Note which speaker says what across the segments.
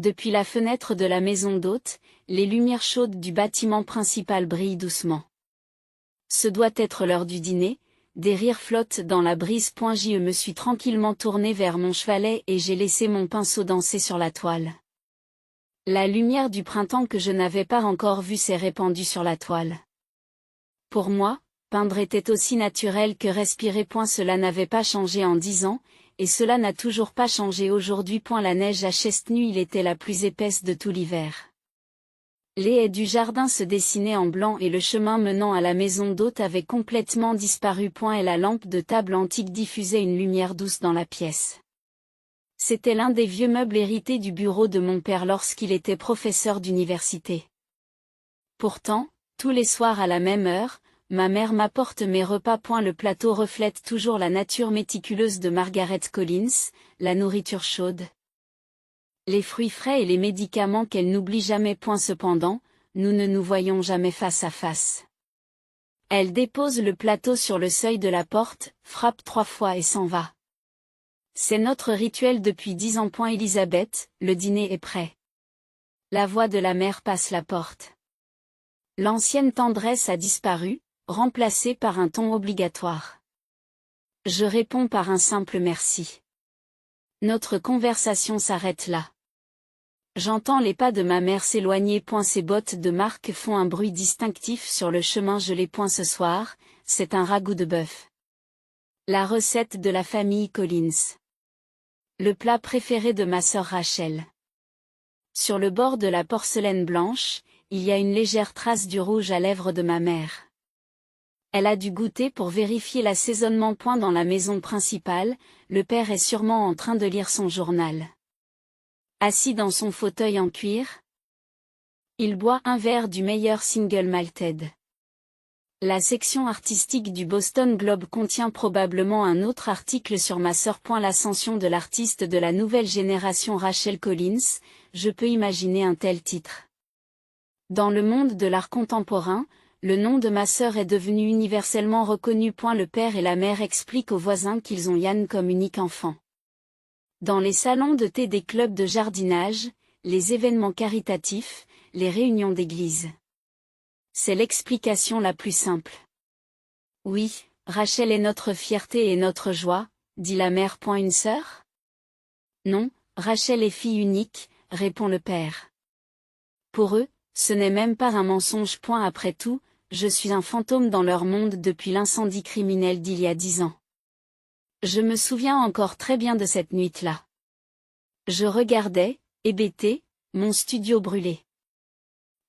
Speaker 1: Depuis la fenêtre de la maison d'hôte, les lumières chaudes du bâtiment principal brillent doucement. Ce doit être l'heure du dîner, des rires flottent dans la brise. Je me suis tranquillement tourné vers mon chevalet et j'ai laissé mon pinceau danser sur la toile. La lumière du printemps que je n'avais pas encore vue s'est répandue sur la toile. Pour moi, peindre était aussi naturel que respirer. Cela n'avait pas changé en 10 ans, et cela n'a toujours pas changé aujourd'hui. La neige à Chestnut était la plus épaisse de tout l'hiver. Les haies du jardin se dessinaient en blanc et le chemin menant à la maison d'hôte avait complètement disparu. Et la lampe de table antique diffusait une lumière douce dans la pièce. C'était l'un des vieux meubles hérités du bureau de mon père lorsqu'il était professeur d'université. Pourtant, tous les soirs à la même heure, ma mère m'apporte mes repas. Le plateau reflète toujours la nature méticuleuse de Margaret Collins, la nourriture chaude, les fruits frais et les médicaments qu'elle n'oublie jamais. Cependant, nous ne nous voyons jamais face à face. Elle dépose le plateau sur le seuil de la porte, frappe 3 fois et s'en va. C'est notre rituel depuis 10 ans. Elisabeth, le dîner est prêt. La voix de la mère passe la porte. L'ancienne tendresse a disparu, remplacée par un ton obligatoire. Je réponds par un simple merci. Notre conversation s'arrête là. J'entends les pas de ma mère s'éloigner. Ses bottes de marque font un bruit distinctif sur le chemin gelé. Ce soir, c'est un ragoût de bœuf. La recette de la famille Collins. Le plat préféré de ma sœur Rachel. Sur le bord de la porcelaine blanche, il y a une légère trace du rouge à lèvres de ma mère. Elle a dû goûter pour vérifier l'assaisonnement. Dans la maison principale, le père est sûrement en train de lire son journal. Assis dans son fauteuil en cuir, il boit un verre du meilleur single malted. La section artistique du Boston Globe contient probablement un autre article sur ma sœur. L'ascension de l'artiste de la nouvelle génération Rachel Collins, je peux imaginer un tel titre. Dans le monde de l'art contemporain, le nom de ma sœur est devenu universellement reconnu. Le père et la mère expliquent aux voisins qu'ils ont Yann comme unique enfant. Dans les salons de thé des clubs de jardinage, les événements caritatifs, les réunions d'église. C'est l'explication la plus simple. Oui, Rachel est notre fierté et notre joie, dit la mère. Une sœur? Non, Rachel est fille unique, répond le père. Pour eux, ce n'est même pas un mensonge. Après tout, je suis un fantôme dans leur monde depuis l'incendie criminel d'il y a 10 ans. Je me souviens encore très bien de cette nuit-là. Je regardais, hébété, mon studio brûler.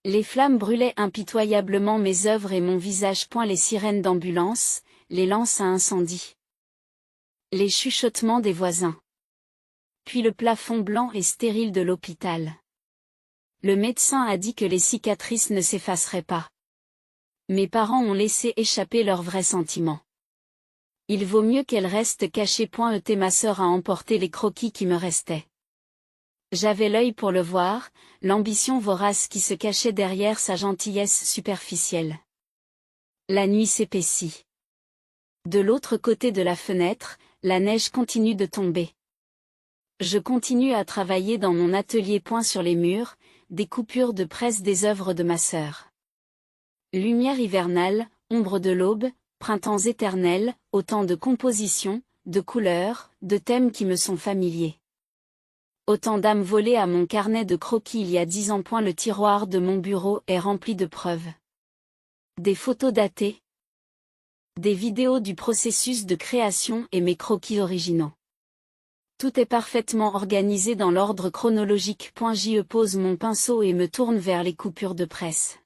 Speaker 1: Les flammes brûlaient impitoyablement mes œuvres et mon visage. Les sirènes d'ambulance, les lances à incendie. Les chuchotements des voisins. Puis le plafond blanc et stérile de l'hôpital. Le médecin a dit que les cicatrices ne s'effaceraient pas. Mes parents ont laissé échapper leurs vrais sentiments. Il vaut mieux qu'elle reste cachée. Ma sœur a emporté les croquis qui me restaient. J'avais l'œil pour le voir, l'ambition vorace qui se cachait derrière sa gentillesse superficielle. La nuit s'épaissit. De l'autre côté de la fenêtre, la neige continue de tomber. Je continue à travailler dans mon atelier. Sur les murs, des coupures de presse des œuvres de ma sœur. Lumière hivernale, ombre de l'aube, printemps éternel, autant de compositions, de couleurs, de thèmes qui me sont familiers. Autant d'âmes volées à mon carnet de croquis il y a 10 ans. Le tiroir de mon bureau est rempli de preuves. Des photos datées. Des vidéos du processus de création et mes croquis originaux. Tout est parfaitement organisé dans l'ordre chronologique. Je pose mon pinceau et me tourne vers les coupures de presse.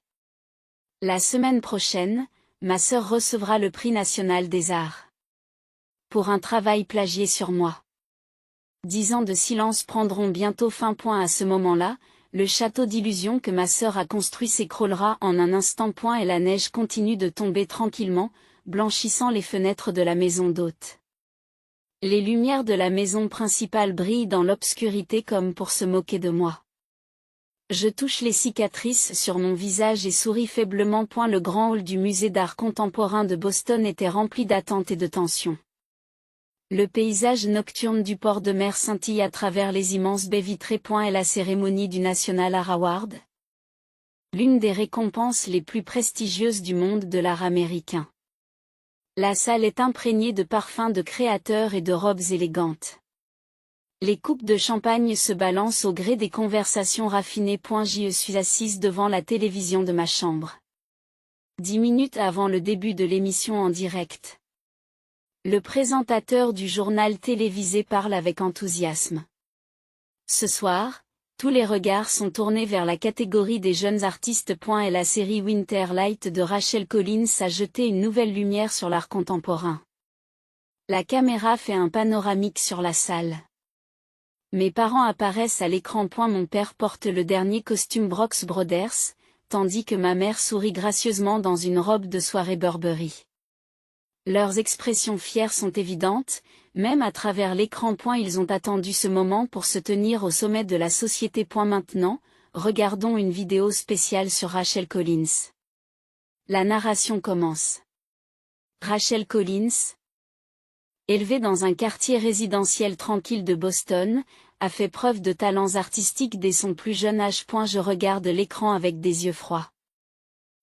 Speaker 1: La semaine prochaine, ma sœur recevra le prix national des arts. Pour un travail plagié sur moi. 10 ans de silence prendront bientôt fin. À ce moment-là, le château d'illusion que ma sœur a construit s'écroulera en un instant. Et la neige continue de tomber tranquillement, blanchissant les fenêtres de la maison d'hôte. Les lumières de la maison principale brillent dans l'obscurité comme pour se moquer de moi. Je touche les cicatrices sur mon visage et souris faiblement. Le grand hall du musée d'art contemporain de Boston était rempli d'attente et de tension. Le paysage nocturne du port de mer scintille à travers les immenses baies vitrées. Est la cérémonie du National Art Award, l'une des récompenses les plus prestigieuses du monde de l'art américain. La salle est imprégnée de parfums de créateurs et de robes élégantes. Les coupes de champagne se balancent au gré des conversations raffinées. Je suis assise devant la télévision de ma chambre. 10 minutes avant le début de l'émission en direct, le présentateur du journal télévisé parle avec enthousiasme. Ce soir, tous les regards sont tournés vers la catégorie des jeunes artistes. Et la série Winter Light de Rachel Collins a jeté une nouvelle lumière sur l'art contemporain. La caméra fait un panoramique sur la salle. Mes parents apparaissent à l'écran. Mon père porte le dernier costume Brooks Brothers, tandis que ma mère sourit gracieusement dans une robe de soirée Burberry. Leurs expressions fières sont évidentes, même à travers l'écran. Ils ont attendu ce moment pour se tenir au sommet de la société. Maintenant, regardons une vidéo spéciale sur Rachel Collins. La narration commence. Rachel Collins, élevée dans un quartier résidentiel tranquille de Boston, a fait preuve de talents artistiques dès son plus jeune âge. Je regarde l'écran avec des yeux froids.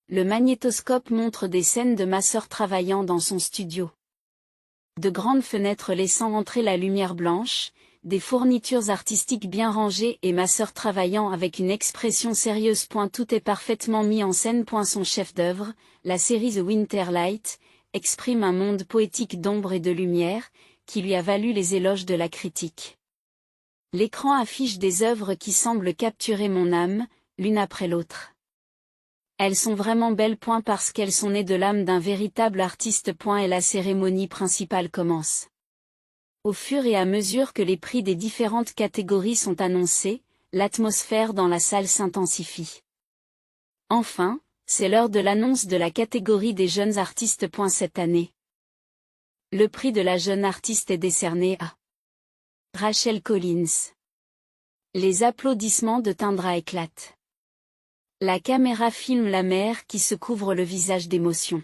Speaker 1: Le magnétoscope montre des scènes de ma sœur travaillant dans son studio. De grandes fenêtres laissant entrer la lumière blanche, des fournitures artistiques bien rangées et ma sœur travaillant avec une expression sérieuse. Tout est parfaitement mis en scène. Son chef-d'œuvre, la série The Winter Light, exprime un monde poétique d'ombre et de lumière, qui lui a valu les éloges de la critique. L'écran affiche des œuvres qui semblent capturer mon âme, l'une après l'autre. Elles sont vraiment belles. Parce qu'elles sont nées de l'âme d'un véritable artiste. Et la cérémonie principale commence. Au fur et à mesure que les prix des différentes catégories sont annoncés, l'atmosphère dans la salle s'intensifie. Enfin, c'est l'heure de l'annonce de la catégorie des jeunes artistes. Cette année, le prix de la jeune artiste est décerné à Rachel Collins. Les applaudissements de Tundra éclatent. La caméra filme la mère qui se couvre le visage d'émotion.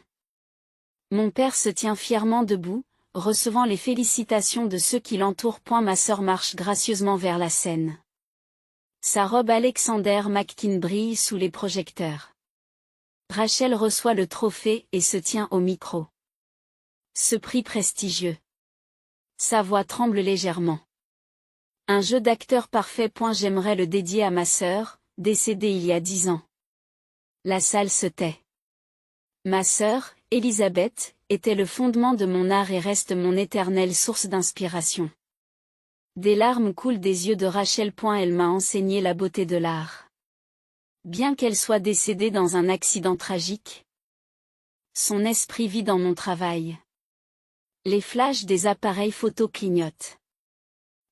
Speaker 1: Mon père se tient fièrement debout, recevant les félicitations de ceux qui l'entourent. Ma sœur marche gracieusement vers la scène. Sa robe Alexander McQueen brille sous les projecteurs. Rachel reçoit le trophée et se tient au micro. Ce prix prestigieux. Sa voix tremble légèrement. Un jeu d'acteur parfait. J'aimerais le dédier à ma sœur, décédée il y a 10 ans. La salle se tait. Ma sœur, Elisabeth, était le fondement de mon art et reste mon éternelle source d'inspiration. Des larmes coulent des yeux de Rachel. Elle m'a enseigné la beauté de l'art. Bien qu'elle soit décédée dans un accident tragique, son esprit vit dans mon travail. Les flashs des appareils photo clignotent.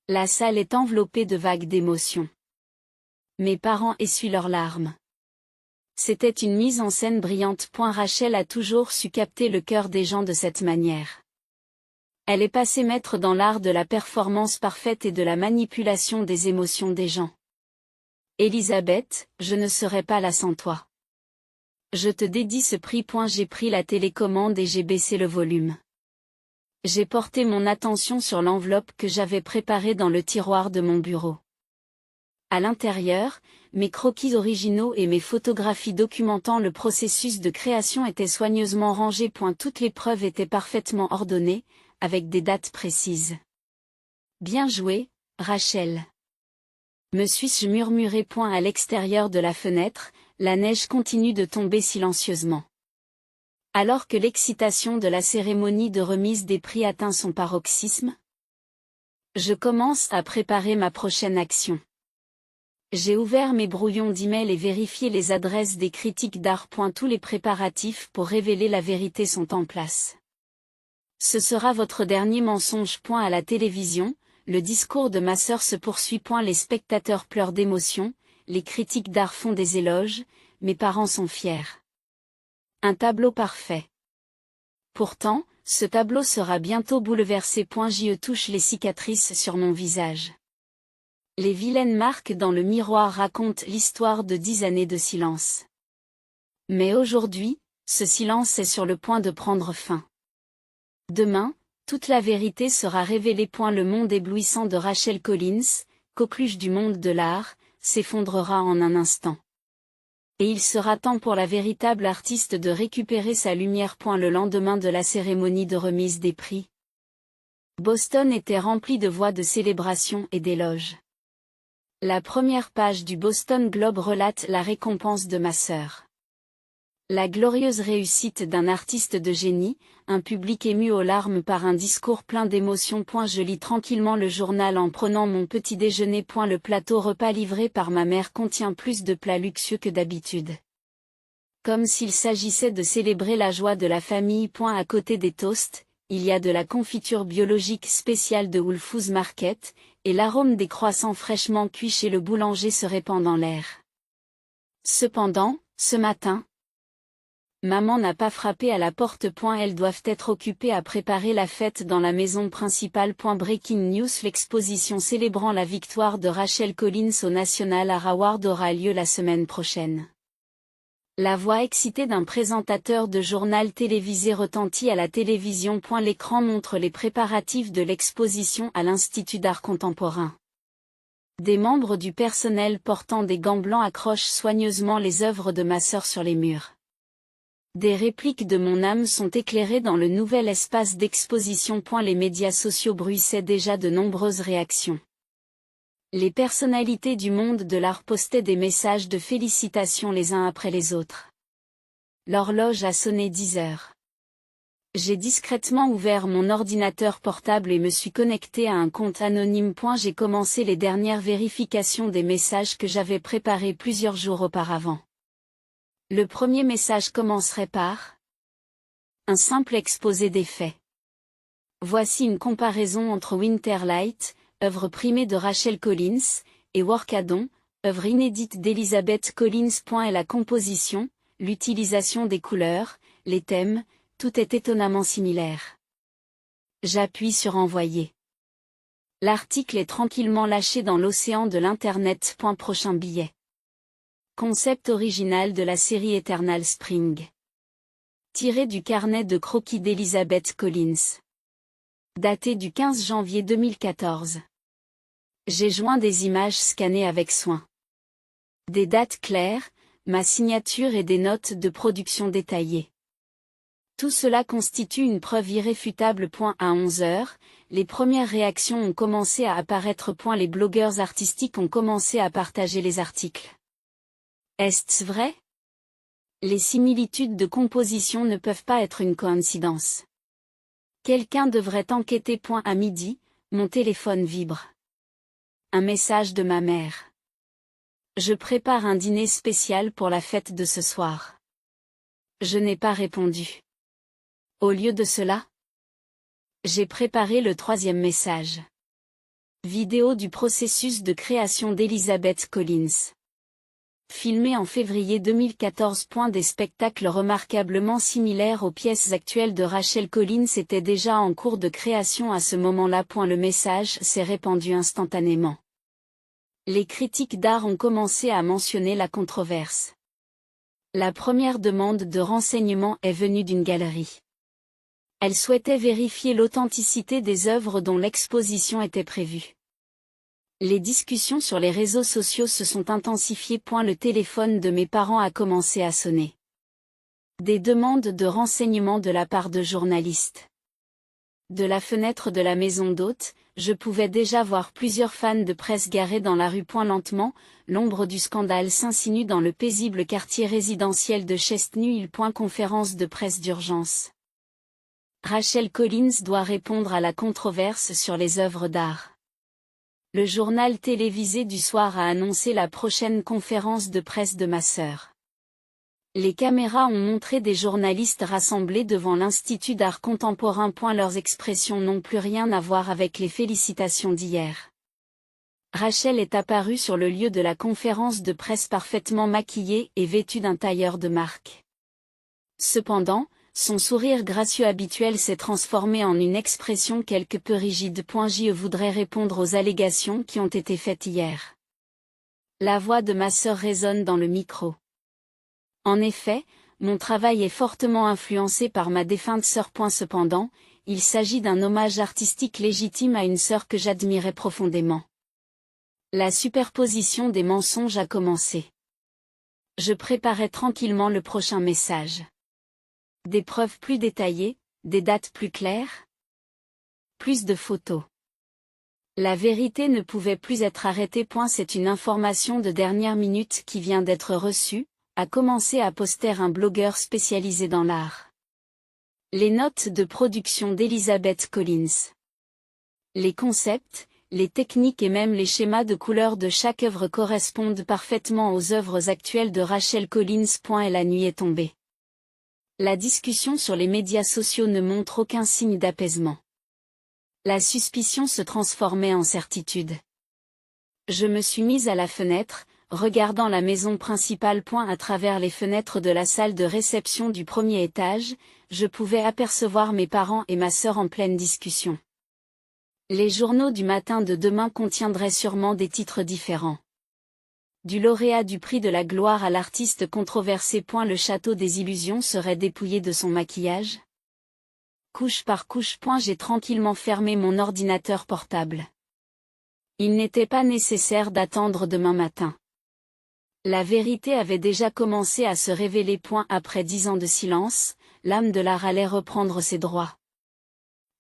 Speaker 1: La salle est enveloppée de vagues d'émotions. Mes parents essuient leurs larmes. C'était une mise en scène brillante. Rachel a toujours su capter le cœur des gens de cette manière. Elle est passée maître dans l'art de la performance parfaite et de la manipulation des émotions des gens. Elisabeth, je ne serais pas là sans toi. Je te dédie ce prix. J'ai pris la télécommande et j'ai baissé le volume. J'ai porté mon attention sur l'enveloppe que j'avais préparée dans le tiroir de mon bureau. À l'intérieur, mes croquis originaux et mes photographies documentant le processus de création étaient soigneusement rangés. Toutes les preuves étaient parfaitement ordonnées, avec des dates précises. Bien joué, Rachel. Me suis-je murmuré. À l'extérieur de la fenêtre, la neige continue de tomber silencieusement. Alors que l'excitation de la cérémonie de remise des prix atteint son paroxysme, je commence à préparer ma prochaine action. J'ai ouvert mes brouillons d'email et vérifié les adresses des critiques d'art. Tous les préparatifs pour révéler la vérité sont en place. Ce sera votre dernier mensonge. À la télévision, le discours de ma sœur se poursuit. Les spectateurs pleurent d'émotion, les critiques d'art font des éloges, mes parents sont fiers. Un tableau parfait. Pourtant, ce tableau sera bientôt bouleversé. Je touche les cicatrices sur mon visage. Les vilaines marques dans le miroir racontent l'histoire de 10 années de silence. Mais aujourd'hui, ce silence est sur le point de prendre fin. Demain, Toute la vérité sera révélée. Le monde éblouissant de Rachel Collins, coqueluche du monde de l'art, s'effondrera en un instant. Et il sera temps pour la véritable artiste de récupérer sa lumière. Le lendemain de la cérémonie de remise des prix, Boston était rempli de voix de célébration et d'éloges. La première page du Boston Globe relate la récompense de ma sœur. La glorieuse réussite d'un artiste de génie, un public ému aux larmes par un discours plein d'émotions. Je lis tranquillement le journal en prenant mon petit déjeuner. Le plateau repas livré par ma mère contient plus de plats luxueux que d'habitude. Comme s'il s'agissait de célébrer la joie de la famille. À côté des toasts, il y a de la confiture biologique spéciale de Whole Foods Market, et l'arôme des croissants fraîchement cuits chez le boulanger se répand dans l'air. Cependant, ce matin, maman n'a pas frappé à la porte. Elles doivent être occupées à préparer la fête dans la maison principale. Breaking news: l'exposition célébrant la victoire de Rachel Collins au National Art Award aura lieu la semaine prochaine. La voix excitée d'un présentateur de journal télévisé retentit à la télévision. L'écran montre les préparatifs de l'exposition à l'Institut d'art contemporain. Des membres du personnel portant des gants blancs accrochent soigneusement les œuvres de ma sœur sur les murs. Des répliques de mon âme sont éclairées dans le nouvel espace d'exposition. Les médias sociaux bruissaient déjà de nombreuses réactions. Les personnalités du monde de l'art postaient des messages de félicitations les uns après les autres. L'horloge a sonné 10 heures. J'ai discrètement ouvert mon ordinateur portable et me suis connecté à un compte anonyme. J'ai commencé les dernières vérifications des messages que j'avais préparés plusieurs jours auparavant. Le premier message commencerait par un simple exposé des faits. Voici une comparaison entre Winterlight, œuvre primée de Rachel Collins, et Workadon, œuvre inédite d'Elizabeth Collins. Et la composition, l'utilisation des couleurs, les thèmes, tout est étonnamment similaire. J'appuie sur envoyer. L'article est tranquillement lâché dans l'océan de l'Internet. Prochain billet. Concept original de la série Eternal Spring. Tiré du carnet de croquis d'Elizabeth Collins. Daté du 15 janvier 2014. J'ai joint des images scannées avec soin. Des dates claires, ma signature et des notes de production détaillées. Tout cela constitue une preuve irréfutable. À 11 heures, les premières réactions ont commencé à apparaître. Les blogueurs artistiques ont commencé à partager les articles. Est-ce vrai? Les similitudes de composition ne peuvent pas être une coïncidence. Quelqu'un devrait enquêter. À midi, mon téléphone vibre. Un message de ma mère. Je prépare un dîner spécial pour la fête de ce soir. Je n'ai pas répondu. Au lieu de cela, j'ai préparé le troisième message. Vidéo du processus de création d'Elizabeth Collins. Filmé en février 2014. Des spectacles remarquablement similaires aux pièces actuelles de Rachel Collins étaient déjà en cours de création à ce moment-là. Le message s'est répandu instantanément. Les critiques d'art ont commencé à mentionner la controverse. La première demande de renseignement est venue d'une galerie. Elle souhaitait vérifier l'authenticité des œuvres dont l'exposition était prévue. Les discussions sur les réseaux sociaux se sont intensifiées. Le téléphone de mes parents a commencé à sonner. Des demandes de renseignements de la part de journalistes. De la fenêtre de la maison d'hôte, je pouvais déjà voir plusieurs fans de presse garés dans la rue. Lentement, l'ombre du scandale s'insinue dans le paisible quartier résidentiel de Chestnut Hill. Conférence de presse d'urgence. Rachel Collins doit répondre à la controverse sur les œuvres d'art. Le journal télévisé du soir a annoncé la prochaine conférence de presse de ma sœur. Les caméras ont montré des journalistes rassemblés devant l'Institut d'art contemporain. Leurs expressions n'ont plus rien à voir avec les félicitations d'hier. Rachel est apparue sur le lieu de la conférence de presse parfaitement maquillée et vêtue d'un tailleur de marque. Cependant, son sourire gracieux habituel s'est transformé en une expression quelque peu rigide. Je voudrais répondre aux allégations qui ont été faites hier. La voix de ma sœur résonne dans le micro. En effet, mon travail est fortement influencé par ma défunte sœur. Cependant, il s'agit d'un hommage artistique légitime à une sœur que j'admirais profondément. La superposition des mensonges a commencé. Je préparais tranquillement le prochain message. Des preuves plus détaillées, des dates plus claires, plus de photos. La vérité ne pouvait plus être arrêtée. C'est une information de dernière minute qui vient d'être reçue, a commencé à poster un blogueur spécialisé dans l'art. Les notes de production d'Elizabeth Collins. Les concepts, les techniques et même les schémas de couleurs de chaque œuvre correspondent parfaitement aux œuvres actuelles de Rachel Collins. Et la nuit est tombée. La discussion sur les médias sociaux ne montre aucun signe d'apaisement. La suspicion se transformait en certitude. Je me suis mise à la fenêtre, regardant la maison principale. À travers les fenêtres de la salle de réception du premier étage, je pouvais apercevoir mes parents et ma sœur en pleine discussion. Les journaux du matin de demain contiendraient sûrement des titres différents. Du lauréat du prix de la gloire à l'artiste controversé. Le château des illusions serait dépouillé de son maquillage. Couche par couche. J'ai tranquillement fermé mon ordinateur portable. Il n'était pas nécessaire d'attendre demain matin. La vérité avait déjà commencé à se révéler. Après 10 ans de silence, l'âme de l'art allait reprendre ses droits.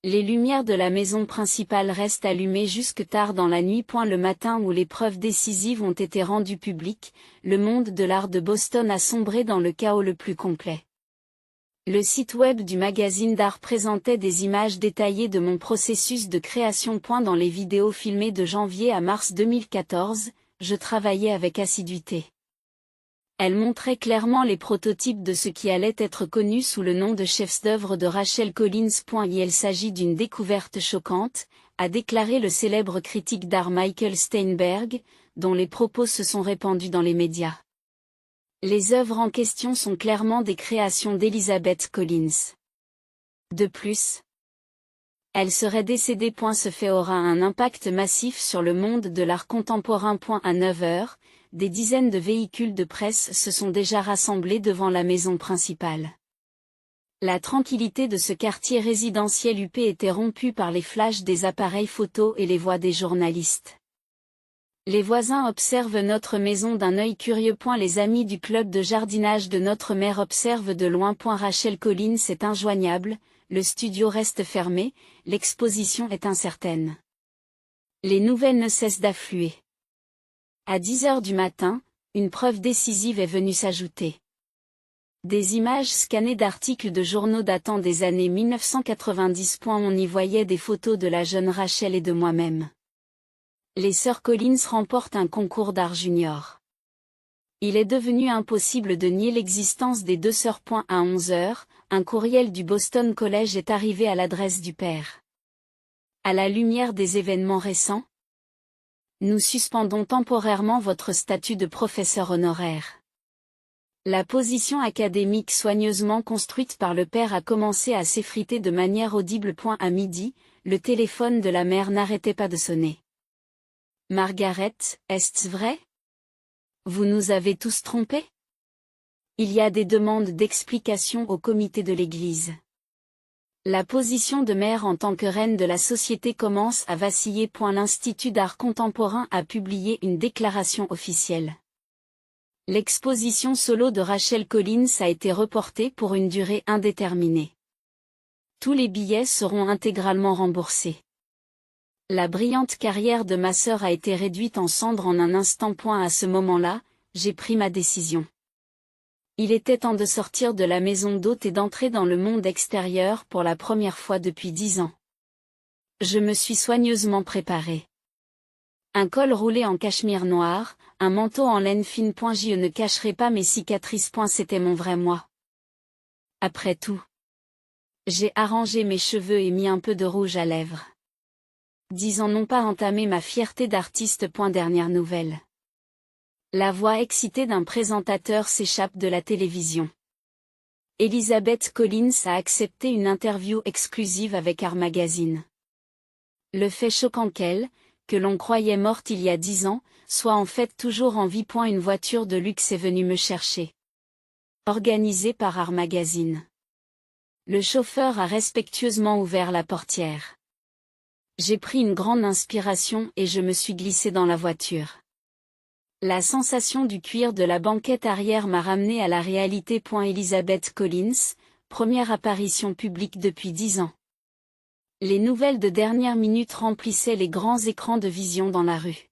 Speaker 1: Les lumières de la maison principale restent allumées jusque tard dans la nuit. Le matin où les preuves décisives ont été rendues publiques, le monde de l'art de Boston a sombré dans le chaos le plus complet. Le site web du magazine d'art présentait des images détaillées de mon processus de création. Dans les vidéos filmées de janvier à mars 2014, je travaillais avec assiduité. Elles montraient clairement les prototypes de ce qui allait être connu sous le nom de chefs-d'œuvre de Rachel Collins. Il s'agit d'une découverte choquante, a déclaré le célèbre critique d'art Michael Steinberg, dont les propos se sont répandus dans les médias. Les œuvres en question sont clairement des créations d'Elizabeth Collins. De plus, elle serait décédée. Ce fait aura un impact massif sur le monde de l'art contemporain. À 9 heures, des dizaines de véhicules de presse se sont déjà rassemblés devant la maison principale. La tranquillité de ce quartier résidentiel huppé était rompue par les flashs des appareils photo et les voix des journalistes. Les voisins observent notre maison d'un œil curieux. Les amis du club de jardinage de notre mère observent de loin. Rachel Collins est injoignable, le studio reste fermé, l'exposition est incertaine. Les nouvelles ne cessent d'affluer. À 10 heures du matin, une preuve décisive est venue s'ajouter. Des images scannées d'articles de journaux datant des années 1990. On y voyait des photos de la jeune Rachel et de moi-même. Les sœurs Collins remportent un concours d'art junior. Il est devenu impossible de nier l'existence des deux sœurs. À 11 heures, un courriel du Boston College est arrivé à l'adresse du père. À la lumière des événements récents, nous suspendons temporairement votre statut de professeur honoraire. La position académique soigneusement construite par le père a commencé à s'effriter de manière audible. À midi, le téléphone de la mère n'arrêtait pas de sonner. Margaret, est-ce vrai? Vous nous avez tous trompés? Il y a des demandes d'explication au comité de l'Église. La position de mère en tant que reine de la société commence à vaciller. L'Institut d'art contemporain a publié une déclaration officielle. L'exposition solo de Rachel Collins a été reportée pour une durée indéterminée. Tous les billets seront intégralement remboursés. La brillante carrière de ma sœur a été réduite en cendres en un instant. À ce moment-là, j'ai pris ma décision. Il était temps de sortir de la maison d'hôte et d'entrer dans le monde extérieur pour la première fois depuis 10 ans. Je me suis soigneusement préparée. Un col roulé en cachemire noir, un manteau en laine fine. Je ne cacherai pas mes cicatrices. C'était mon vrai moi. Après tout, j'ai arrangé mes cheveux et mis un peu de rouge à lèvres. 10 ans n'ont pas entamé ma fierté d'artiste. Dernière nouvelle. La voix excitée d'un présentateur s'échappe de la télévision. Elizabeth Collins a accepté une interview exclusive avec Art Magazine. Le fait choquant que l'on croyait morte il y a 10 ans, soit en fait toujours en vie. Une voiture de luxe est venue me chercher. Organisée par Art Magazine. Le chauffeur a respectueusement ouvert la portière. J'ai pris une grande inspiration et je me suis glissé dans la voiture. La sensation du cuir de la banquette arrière m'a ramené à la réalité. Elizabeth Collins, première apparition publique depuis 10 ans. Les nouvelles de dernière minute remplissaient les grands écrans de vision dans la rue.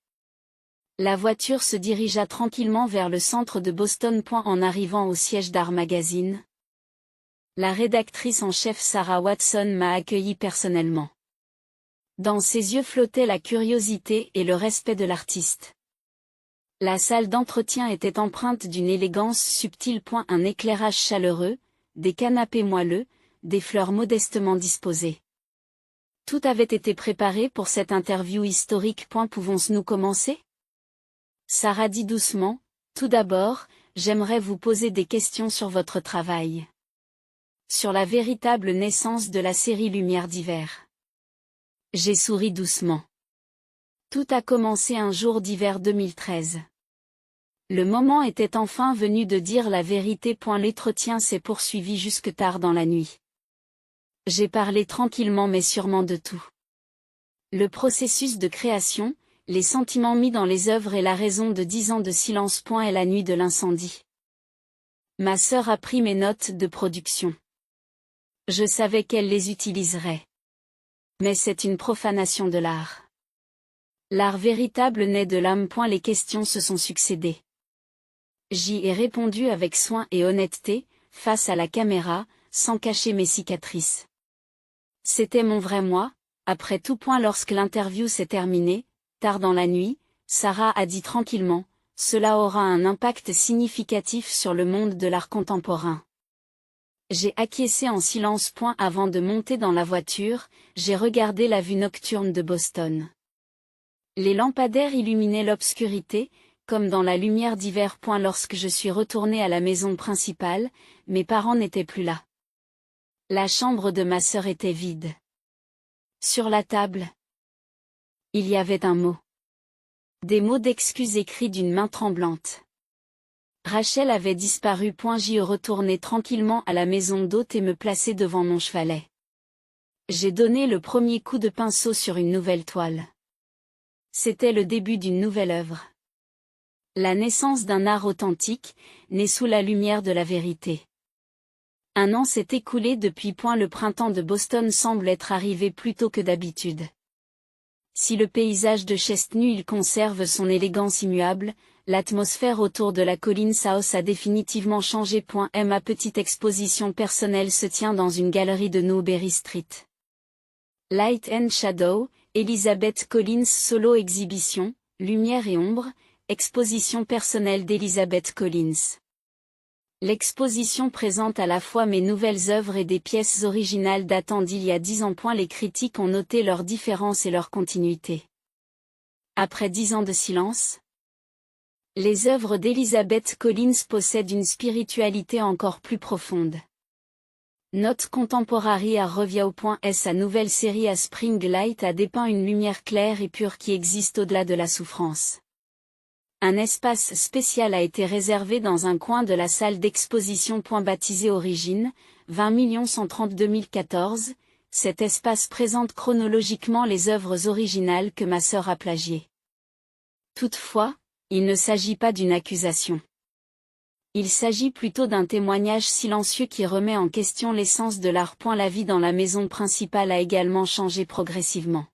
Speaker 1: La voiture se dirigea tranquillement vers le centre de Boston. En arrivant au siège d'Art Magazine, la rédactrice en chef Sarah Watson m'a accueilli personnellement. Dans ses yeux flottait la curiosité et le respect de l'artiste. La salle d'entretien était empreinte d'une élégance subtile. Un éclairage chaleureux, des canapés moelleux, des fleurs modestement disposées. Tout avait été préparé pour cette interview historique. Pouvons-nous commencer? Sarah dit doucement, tout d'abord, j'aimerais vous poser des questions sur votre travail. Sur la véritable naissance de la série Lumière d'hiver. J'ai souri doucement. Tout a commencé un jour d'hiver 2013. Le moment était enfin venu de dire la vérité. L'entretien s'est poursuivi jusque tard dans la nuit. J'ai parlé tranquillement mais sûrement de tout. Le processus de création, les sentiments mis dans les œuvres et la raison de 10 ans de silence. Et la nuit de l'incendie. Ma sœur a pris mes notes de production. Je savais qu'elle les utiliserait. Mais c'est une profanation de l'art. L'art véritable naît de l'âme. Les questions se sont succédées. J'y ai répondu avec soin et honnêteté, face à la caméra, sans cacher mes cicatrices. C'était mon vrai moi, après tout. Lorsque l'interview s'est terminée, tard dans la nuit, Sarah a dit tranquillement, cela aura un impact significatif sur le monde de l'art contemporain. J'ai acquiescé en silence. Avant de monter dans la voiture, j'ai regardé la vue nocturne de Boston. Les lampadaires illuminaient l'obscurité, comme dans la lumière d'hiver. Lorsque je suis retourné à la maison principale, mes parents n'étaient plus là. La chambre de ma sœur était vide. Sur la table, il y avait un mot. Des mots d'excuses écrits d'une main tremblante. Rachel avait disparu. J'y retournai tranquillement à la maison d'hôte et me plaçai devant mon chevalet. J'ai donné le premier coup de pinceau sur une nouvelle toile. C'était le début d'une nouvelle œuvre. La naissance d'un art authentique, né sous la lumière de la vérité. Un an s'est écoulé depuis. Le printemps de Boston semble être arrivé plus tôt que d'habitude. Si le paysage de Chestnut Hill conserve son élégance immuable, l'atmosphère autour de la colline South a définitivement changé. Ma petite exposition personnelle se tient dans une galerie de Newberry Street. Light and Shadow, Elizabeth Collins Solo Exhibition, Lumière et Ombre, exposition personnelle d'Elizabeth Collins. L'exposition présente à la fois mes nouvelles œuvres et des pièces originales datant d'il y a 10 ans. Les critiques ont noté leurs différences et leur continuité. Après 10 ans de silence, les œuvres d'Elizabeth Collins possèdent une spiritualité encore plus profonde. Note Contemporary à revient au point. Sa nouvelle série à Spring Light a dépeint une lumière claire et pure qui existe au-delà de la souffrance. Un espace spécial a été réservé dans un coin de la salle d'exposition. Baptisé Origine, 20 130 2014, cet espace présente chronologiquement les œuvres originales que ma sœur a plagiées. Toutefois, il ne s'agit pas d'une accusation. Il s'agit plutôt d'un témoignage silencieux qui remet en question l'essence de l'art. La vie dans la maison principale a également changé progressivement.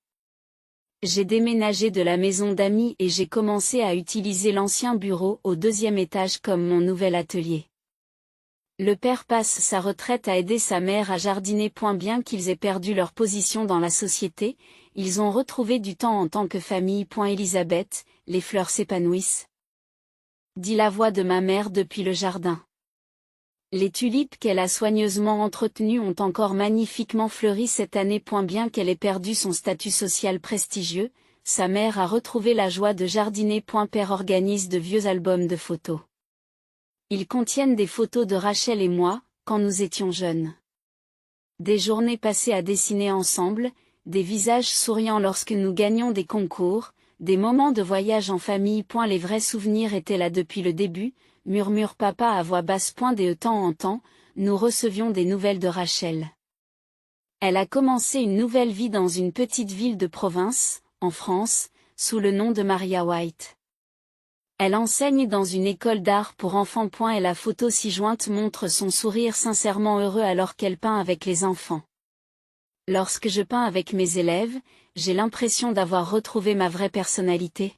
Speaker 1: J'ai déménagé de la maison d'amis et j'ai commencé à utiliser l'ancien bureau au 2e étage comme mon nouvel atelier. Le père passe sa retraite à aider sa mère à jardiner. Bien qu'ils aient perdu leur position dans la société, ils ont retrouvé du temps en tant que famille. Elisabeth, les fleurs s'épanouissent, dit la voix de ma mère depuis le jardin. Les tulipes qu'elle a soigneusement entretenues ont encore magnifiquement fleuri cette année. Bien qu'elle ait perdu son statut social prestigieux, sa mère a retrouvé la joie de jardiner. Père organise de vieux albums de photos. Ils contiennent des photos de Rachel et moi, quand nous étions jeunes. Des journées passées à dessiner ensemble, des visages souriants lorsque nous gagnions des concours, des moments de voyage en famille. Les vrais souvenirs étaient là depuis le début, murmure papa à voix basse. De temps en temps, nous recevions des nouvelles de Rachel. Elle a commencé une nouvelle vie dans une petite ville de province, en France, sous le nom de Maria White. Elle enseigne dans une école d'art pour enfants. Et la photo ci-jointe montre son sourire sincèrement heureux alors qu'elle peint avec les enfants. Lorsque je peins avec mes élèves, j'ai l'impression d'avoir retrouvé ma vraie personnalité.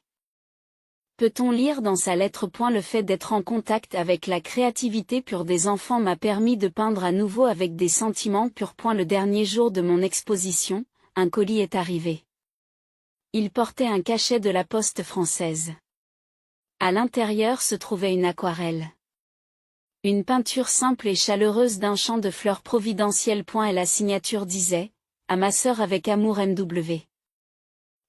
Speaker 1: Peut-on lire dans sa lettre. Le fait d'être en contact avec la créativité pure des enfants m'a permis de peindre à nouveau avec des sentiments purs. Le dernier jour de mon exposition, un colis est arrivé. Il portait un cachet de la Poste française. À l'intérieur se trouvait une aquarelle. Une peinture simple et chaleureuse d'un champ de fleurs providentiel. Et la signature disait « À ma sœur avec amour MW ».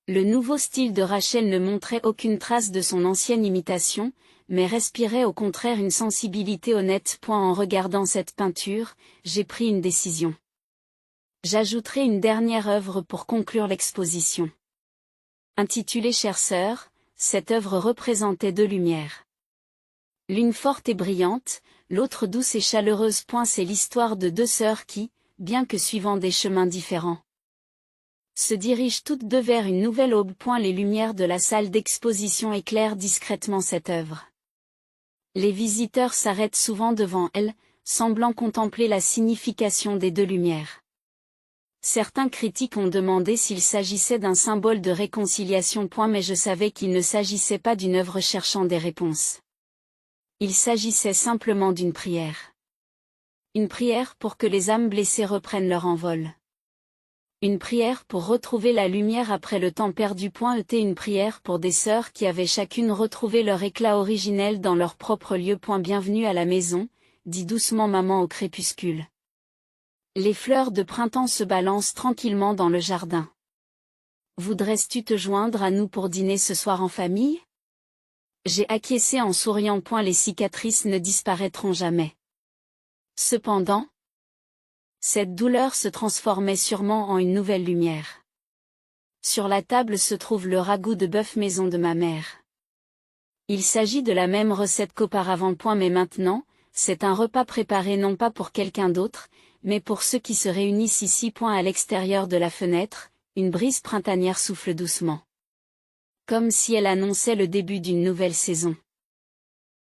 Speaker 1: Le nouveau style de Rachel ne montrait aucune trace de son ancienne imitation, mais respirait au contraire une sensibilité honnête. En regardant cette peinture, j'ai pris une décision. J'ajouterai une dernière œuvre pour conclure l'exposition. Intitulée Chère sœur, cette œuvre représentait deux lumières. L'une forte et brillante, l'autre douce et chaleureuse. C'est l'histoire de deux sœurs qui, bien que suivant des chemins différents, se dirigent toutes deux vers une nouvelle aube. Les lumières de la salle d'exposition éclairent discrètement cette œuvre. Les visiteurs s'arrêtent souvent devant elle, semblant contempler la signification des deux lumières. Certains critiques ont demandé s'il s'agissait d'un symbole de réconciliation. Mais je savais qu'il ne s'agissait pas d'une œuvre cherchant des réponses. Il s'agissait simplement d'une prière. Une prière pour que les âmes blessées reprennent leur envol. Une prière pour retrouver la lumière après le temps perdu. Une prière pour des sœurs qui avaient chacune retrouvé leur éclat originel dans leur propre lieu. Bienvenue à la maison, dit doucement maman au crépuscule. Les fleurs de printemps se balancent tranquillement dans le jardin. Voudrais-tu te joindre à nous pour dîner ce soir en famille? J'ai acquiescé en souriant. Les cicatrices ne disparaîtront jamais. Cependant, cette douleur se transformait sûrement en une nouvelle lumière. Sur la table se trouve le ragoût de bœuf maison de ma mère. Il s'agit de la même recette qu'auparavant. Mais maintenant, c'est un repas préparé non pas pour quelqu'un d'autre, mais pour ceux qui se réunissent ici. À l'extérieur de la fenêtre, une brise printanière souffle doucement. Comme si elle annonçait le début d'une nouvelle saison.